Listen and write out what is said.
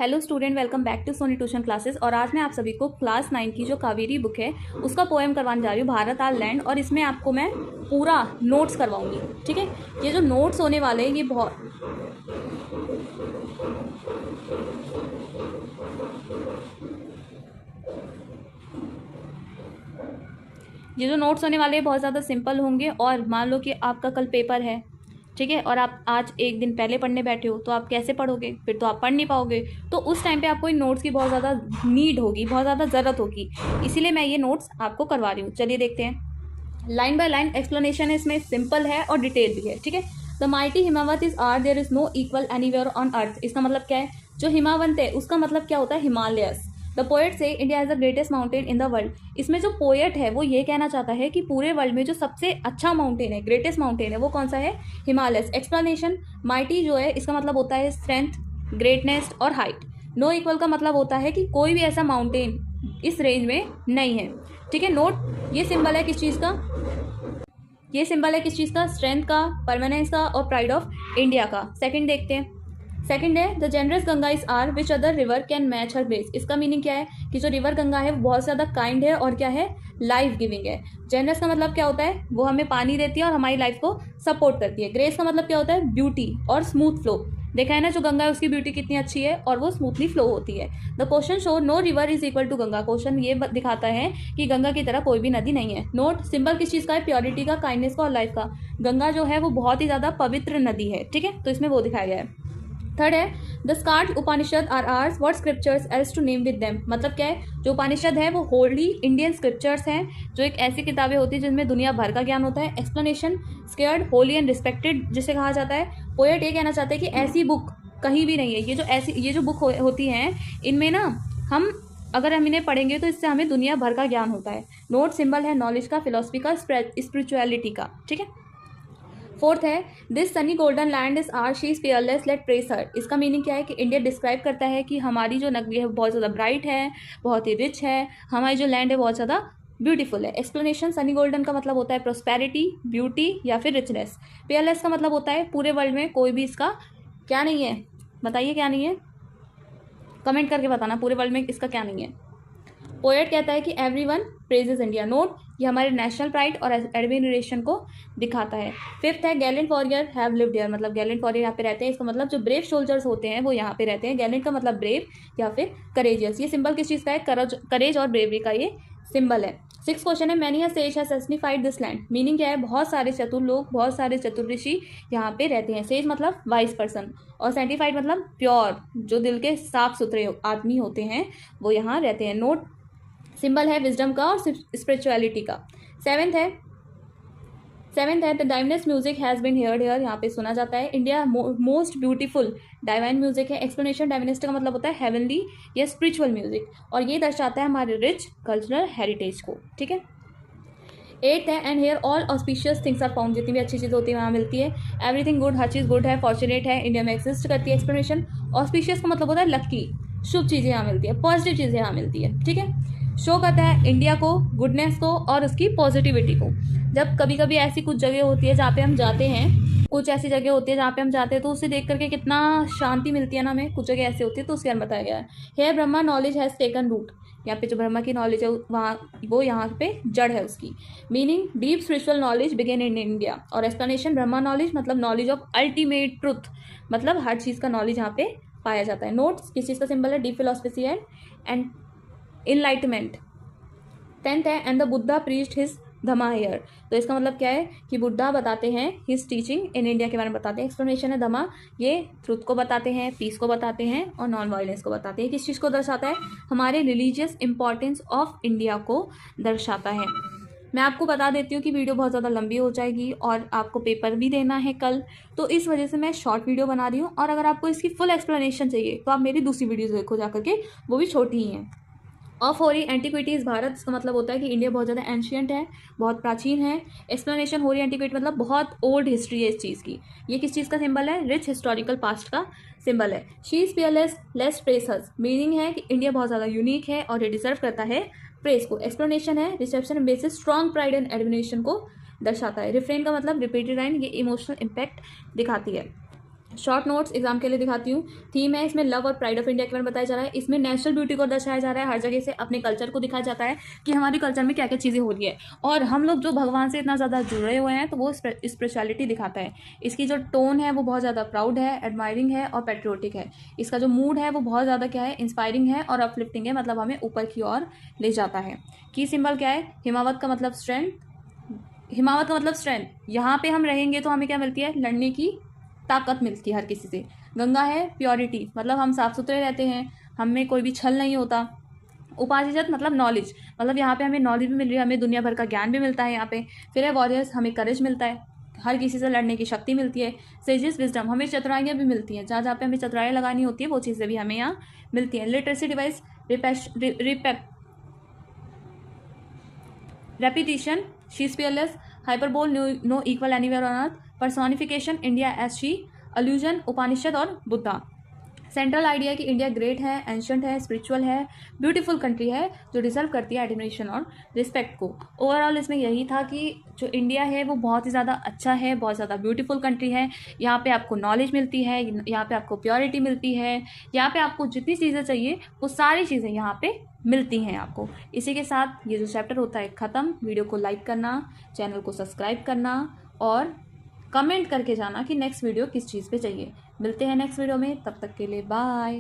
Hello student, welcome back to Soni tuition classes. और आज मैं आप सभी को क्लास 9 की जो कावेरी बुक है उसका पोएम करवाने जा रही हूँ, भारत आर लैंड। और इसमें आपको मैं पूरा नोट्स करवाऊंगी। ठीक है, ये जो नोट्स होने वाले हैं ये जो नोट्स होने वाले हैं बहुत ज़्यादा सिंपल होंगे। और मान लो कि आपका कल पेपर है, ठीक है, और आप आज एक दिन पहले पढ़ने बैठे हो तो आप कैसे पढ़ोगे? फिर तो आप पढ़ नहीं पाओगे। तो उस टाइम पे आपको इन नोट्स की बहुत ज़्यादा नीड होगी, बहुत ज़्यादा ज़रूरत होगी। इसीलिए मैं ये नोट्स आपको करवा रही हूँ। चलिए देखते हैं। लाइन बाय लाइन एक्सप्लेनेशन है इसमें, सिंपल है और डिटेल भी है। ठीक है, the mighty Himavat is or there is no equal anywhere on earth. इसका मतलब क्या है? जो हिमावंत है उसका मतलब क्या होता है? हिमालयस। द पोएट से India is the greatest mountain in the world. इसमें जो पोएट है वो ये कहना चाहता है कि पूरे वर्ल्ड में जो सबसे अच्छा माउंटेन है, ग्रेटेस्ट माउंटेन है, वो कौन सा है? हिमालयस। एक्सप्लेनेशन, माइटी जो है इसका मतलब होता है स्ट्रेंथ, ग्रेटनेस और हाइट। नो इक्वल का मतलब होता है कि कोई भी ऐसा माउंटेन इस रेंज में नहीं है। ठीक है, नोट ये सिंबल है किस चीज़ का? ये सिंबल है किस चीज़ का? स्ट्रेंथ का, परमानेंस का और प्राइड ऑफ इंडिया का। सेकंड देखते हैं। सेकंड है the generous Ganga is are which other river can match her grace. इसका मीनिंग क्या है? कि जो रिवर गंगा है वो बहुत ज़्यादा काइंड है और क्या है? लाइफ गिविंग है। जेनरस का मतलब क्या होता है? वो हमें पानी देती है और हमारी लाइफ को सपोर्ट करती है। ग्रेस का मतलब क्या होता है? ब्यूटी और स्मूथ फ्लो। देखा है ना, जो गंगा है उसकी ब्यूटी कितनी अच्छी है और वो स्मूथली फ्लो होती है। The question show no river is equal to Ganga. Question ये दिखाता है कि गंगा की तरह कोई भी नदी नहीं है। नोट, सिंबल किस चीज़ का है? प्योरिटी का, काइंडनेस का और लाइफ का। गंगा जो है वो बहुत ही ज़्यादा पवित्र नदी है। ठीक है, तो इसमें वो दिखाया गया है। थर्ड है the sacred Upanishad are ours what scriptures else to name with them. मतलब क्या है? जो उपनिषद है वो होली इंडियन स्क्रिप्चर्स हैं, जो एक ऐसी किताबें होती है जिनमें दुनिया भर का ज्ञान होता है। Explanation, scared, Holi and respected जिसे कहा जाता है। पोएट ये कहना चाहते हैं कि ऐसी बुक कहीं भी नहीं है। ये जो बुक होती हैं इनमें ना हम अगर हम इन्हें पढ़ेंगे तो इससे हमें दुनिया भर का ज्ञान होता है। नोट, सिंबल है नॉलेज का, फिलोसफी का, स्पिरिचुअलिटी का। ठीक है, फोर्थ है this sunny golden land is or she is fearless let press her. इसका मीनिंग क्या है? कि इंडिया डिस्क्राइब करता है कि हमारी जो नगरी है बहुत ज़्यादा ब्राइट है, बहुत ही रिच है, हमारी जो लैंड है बहुत ज़्यादा ब्यूटीफुल है। एक्सप्लेनेशन, सनी गोल्डन का मतलब होता है प्रोस्पेरिटी, ब्यूटी या फिर रिचनेस। फेयरलेस का मतलब होता है पूरे वर्ल्ड में कोई भी इसका क्या नहीं है? बताइए क्या नहीं है, कमेंट करके बताना पूरे वर्ल्ड में इसका क्या नहीं है। पोएट कहता है कि एवरीवन प्रेजेस इंडिया। नोट, ये हमारे नेशनल प्राइड और एडमिरेशन को दिखाता है। फिफ्थ है Gallant warrior have lived here. मतलब गैलेंट वॉरियर यहाँ पे रहते हैं। इसका मतलब जो ब्रेव सोल्जर्स होते हैं वो यहाँ पे रहते हैं। गैलेंट का मतलब ब्रेव या फिर करेजियस। ये सिंबल किस चीज़ का है? करेज और ब्रेवरी का ये सिंबल है। सिक्स क्वेश्चन है many sage has sanctified this land. Meaning क्या है? बहुत सारे चतुर लोग, बहुत सारे चतुर ऋषि यहाँ पे रहते हैं। सेज मतलब वाइज पर्सन और सेंटिफाइड मतलब प्योर, जो दिल के साफ सुथरे आदमी होते हैं वो यहाँ रहते हैं। नोट, सिंबल है विजडम का और स्पिरिचुअलिटी का। सेवेंथ है the divinest music has been heard here. यहाँ पे सुना जाता है। India most beautiful divine music है। एक्सप्लेनेशन, डाइविनिस्ट का मतलब होता है हेवनली या स्पिरिचुअल म्यूजिक और ये दर्शाता है हमारे रिच कल्चरल हेरिटेज को। ठीक है, एट है and here all auspicious things are found. जितनी भी अच्छी चीज़ होती है वहाँ मिलती है। एवरीथिंग गुड, हर चीज़ गुड है, फॉर्चुनेट है, इंडिया में एक्सिस्ट करती है। एक्सप्लेनेशन, ऑस्पिशियस का मतलब होता है लक्की, शुभ चीज़ें यहाँ मिलती है, पॉजिटिव चीज़ें यहाँ मिलती है। ठीक है, शो करता है इंडिया को, गुडनेस को और उसकी पॉजिटिविटी को। जब कभी कभी ऐसी कुछ जगह होती है जहाँ पे हम जाते हैं, कुछ ऐसी जगह होती है जहाँ पे हम जाते हैं तो उसे देख करके कितना शांति मिलती है ना हमें। कुछ जगह ऐसी होती है तो उसके बारे में बताया गया है। Here Brahma knowledge has taken root. यहाँ पे जो ब्रह्मा की नॉलेज है वहाँ वो यहाँ पे जड़ है उसकी। Meaning, deep spiritual knowledge began in India. और एक्सप्लेनेशन, ब्रह्मा नॉलेज मतलब नॉलेज ऑफ अल्टीमेट ट्रुथ, मतलब हर चीज़ का नॉलेज यहाँ पे पाया जाता है। नोट्स, किस चीज़ का सिंबल है? Deep philosophy and enlightenment. Tenth है and the Buddha preached his dhamma here. तो इसका मतलब क्या है? कि बुद्धा बताते हैं हिज टीचिंग इन इंडिया के बारे में बताते हैं। एक्सप्लेनेशन है धमा, ये ट्रुथ को बताते हैं, पीस को बताते हैं और नॉन वायलेंस को बताते हैं। किस चीज़ को दर्शाता है? हमारे रिलीजियस इंपॉर्टेंस ऑफ इंडिया को दर्शाता है। मैं आपको बता देती हूँ कि वीडियो बहुत ज़्यादा लंबी हो जाएगी और आपको पेपर भी देना है कल, तो इस वजह से मैं शॉर्ट वीडियो बना रही हूँ। और अगर आपको इसकी फुल एक्सप्लेनेशन चाहिए तो आप मेरी दूसरी वीडियोज़ देखो जा करके, वो भी छोटी ही हैं। ऑफ होरी एंटिक्विटीज़ भारत। इसका मतलब होता है कि इंडिया बहुत ज़्यादा एंशियंट है, बहुत प्राचीन है। एक्सप्लेनेशन, होरी एंटिक्विटी मतलब बहुत ओल्ड हिस्ट्री है इस चीज़ की। ये किस चीज़ का सिंबल है? रिच हिस्टोरिकल पास्ट का सिंबल है। She is peerless less press hers. Meaning है कि इंडिया बहुत ज़्यादा यूनिक है और ये डिजर्व करता है प्रेस को। एक्सप्लेनेशन है reception basis strong pride and admiration को दर्शाता है। रिफ्रेन का मतलब रिपीटेड लाइन, ये इमोशनल इम्पैक्ट दिखाती है। शॉर्ट नोट्स एग्जाम के लिए दिखाती हूँ। थीम है इसमें लव और प्राइड ऑफ इंडिया के बारे में बताया जा रहा है। इसमें नेशनल ब्यूटी को दर्शाया जा रहा है, हर जगह से अपने कल्चर को दिखाया जाता है कि हमारे कल्चर में क्या क्या चीज़ें हो रही है, और हम लोग जो भगवान से इतना ज़्यादा जुड़े हुए हैं तो वो स्पिरिचुअलिटी दिखाता है। इसकी जो टोन है वो बहुत ज़्यादा प्राउड है, एडमायरिंग है और पेट्रियोटिक है। इसका जो मूड है वो बहुत ज़्यादा क्या है, इंस्पायरिंग है और अपलिफ्टिंग है, मतलब हमें ऊपर की ओर ले जाता है। की सिंबल क्या है, हिमावत का मतलब स्ट्रेंथ। हिमावत का मतलब स्ट्रेंथ, यहाँ पे हम रहेंगे तो हमें क्या मिलती है, लड़ने की ताकत मिलती है हर किसी से। गंगा है प्योरिटी, मतलब हम साफ सुथरे रहते हैं, हम में कोई भी छल नहीं होता। उपाधिजत मतलब नॉलेज, मतलब यहाँ पे हमें नॉलेज भी मिल रही है, हमें दुनिया भर का ज्ञान भी मिलता है यहाँ पे। फिर है वॉरियर्स, हमें करेज मिलता है, हर किसी से लड़ने की शक्ति मिलती है। सेजिस विजडम, हमें चतुराइयाँ भी मिलती हैं, जहाँ जहाँ पे हमें चतुराई लगानी होती है वो चीज़ें भी हमें यहाँ मिलती हैं। Literacy device repetition, she is fearless, hyperbole, no equal anywhere on earth, personification, India as she, allusion, उपनिषद और बुद्धा। सेंट्रल आइडिया कि इंडिया ग्रेट है, एंशंट है, स्पिरिचुअल है, ब्यूटीफुल कंट्री है जो डिजर्व करती है एडमिरेशन और रिस्पेक्ट को। ओवरऑल इसमें यही था कि जो इंडिया है वो बहुत ही ज़्यादा अच्छा है, बहुत ज़्यादा ब्यूटीफुल कंट्री है। यहाँ पे आपको नॉलेज मिलती है, यहाँ पे आपको प्योरिटी मिलती है, यहाँ पे आपको जितनी चीज़ें चाहिए वो सारी चीज़ें यहाँ पे मिलती हैं आपको। इसी के साथ ये जो चैप्टर होता है ख़त्म। वीडियो को लाइक करना, चैनल को सब्सक्राइब करना और कमेंट करके जाना कि नेक्स्ट वीडियो किस चीज़ पे चाहिए। मिलते हैं नेक्स्ट वीडियो में, तब तक के लिए बाय।